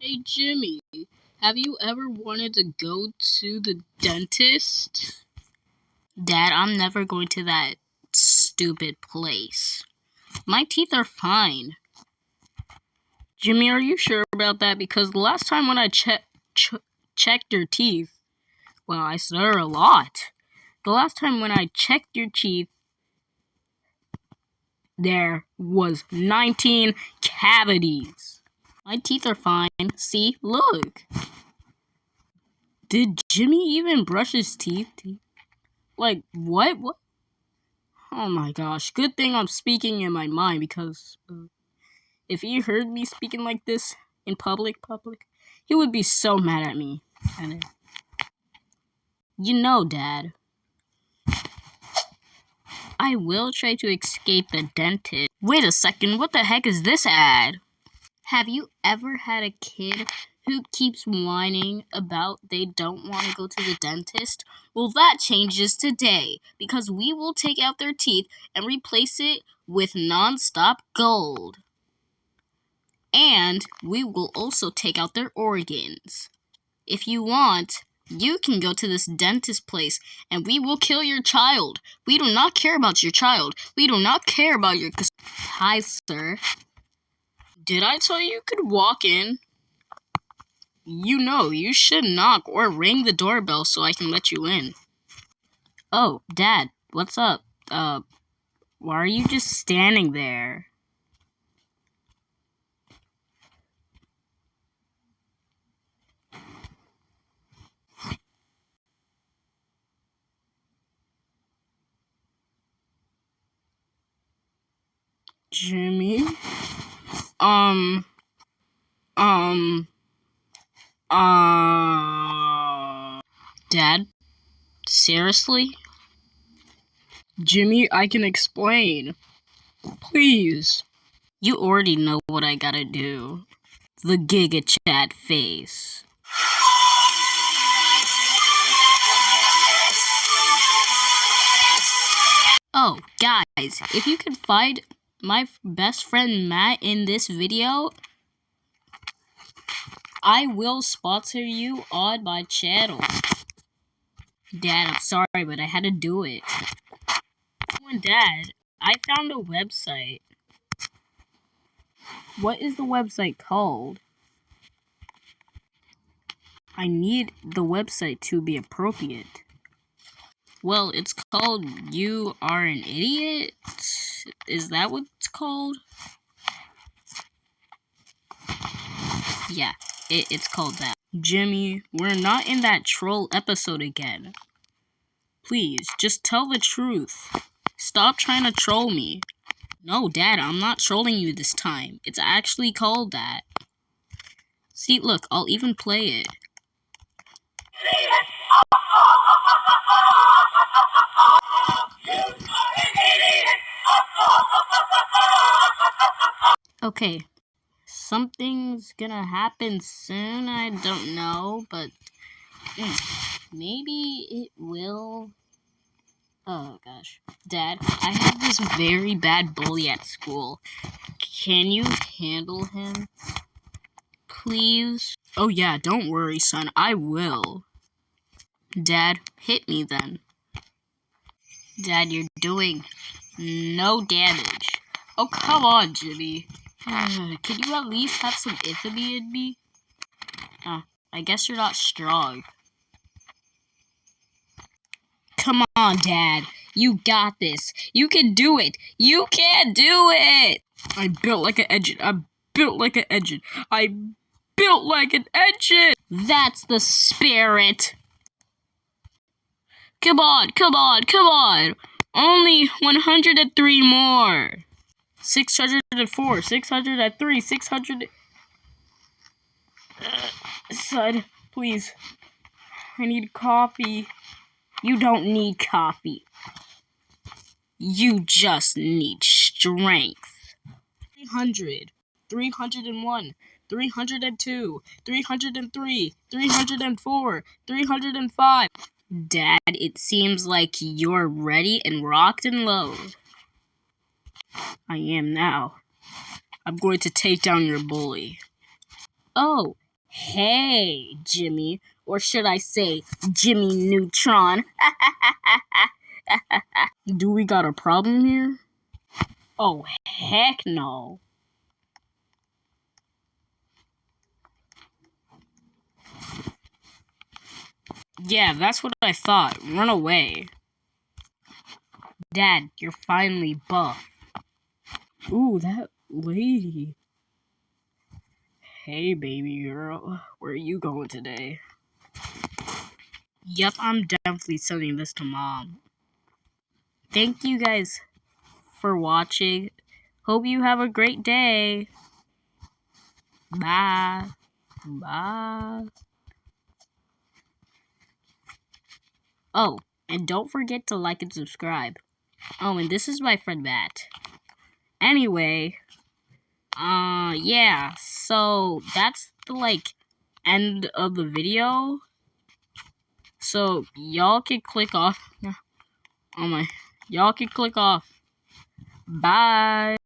Hey Jimmy, have you ever wanted to go to the dentist? Dad, I'm never going to that stupid place. My teeth are fine. Jimmy, are you sure about that? Because the last time when I checked your teeth, well, I stutter a lot. The last time when I checked your teeth, there was 19 cavities. My teeth are fine. See, look. Did Jimmy even brush his teeth? Like, what? What? Oh my gosh. Good thing I'm speaking in my mind, because if he heard me speaking like this in public, he would be so mad at me. And you know, Dad, I will try to escape the dentist. Wait a second, what the heck is this ad? Have you ever had a kid who keeps whining about they don't want to go to the dentist? Well, that changes today, because we will take out their teeth and replace it with non-stop gold. And we will also take out their organs. If you want, you can go to this dentist place and we will kill your child. We do not care about your child. We do not care about your... Hi, sir. Did I tell you could walk in? You know, you should knock or ring the doorbell so I can let you in. Oh, Dad, what's up? Why are you just standing there? Jimmy? Dad? Seriously? Jimmy, I can explain. Please. You already know what I gotta do. The Giga Chat face. Oh, guys, if you could find my best friend Matt in this video, I will sponsor you on my channel. Dad, I'm sorry, but I had to do it. Oh, and Dad, I found a website. What is the website called? I need the website to be appropriate. Well, it's called You Are an Idiot? Is that what it's called? Yeah, it's called that. Jimmy, we're not in that troll episode again. Please, just tell the truth. Stop trying to troll me. No, Dad, I'm not trolling you this time. It's actually called that. See, look, I'll even play it. Okay, something's gonna happen soon, I don't know, but maybe it will. Oh gosh. Dad, I have this very bad bully at school. Can you handle him? Please? Oh yeah, don't worry, son, I will. Dad, hit me then. Dad, you're doing no damage. Oh, come on, Jimmy. Can you at least have some infamy in me? I guess you're not strong. Come on, Dad. You got this. You can do it. You can do it. I built like an engine. I built like an engine. I built like an engine. That's the spirit. Come on, come on, come on. Only 103 more. 604, 603, 600. Son, please. I need coffee. You don't need coffee. You just need strength. 300, 301, 302, 303, 304, 305. Dad, it seems like you're ready and rocked and loaded. I am now. I'm going to take down your bully. Oh, Hey, Jimmy. Or should I say, Jimmy Neutron. Do we got a problem here? Oh, heck no. Yeah, that's what I thought. Run away. Dad, you're finally buff. Ooh, that lady. Hey, baby girl. Where are you going today? Yep, I'm definitely sending this to Mom. Thank you guys for watching. Hope you have a great day. Bye. Bye. Oh, and don't forget to like and subscribe. Oh, and this is my friend Matt. Anyway, yeah, so that's the, end of the video. So, y'all can click off. Oh my. Y'all can click off. Bye.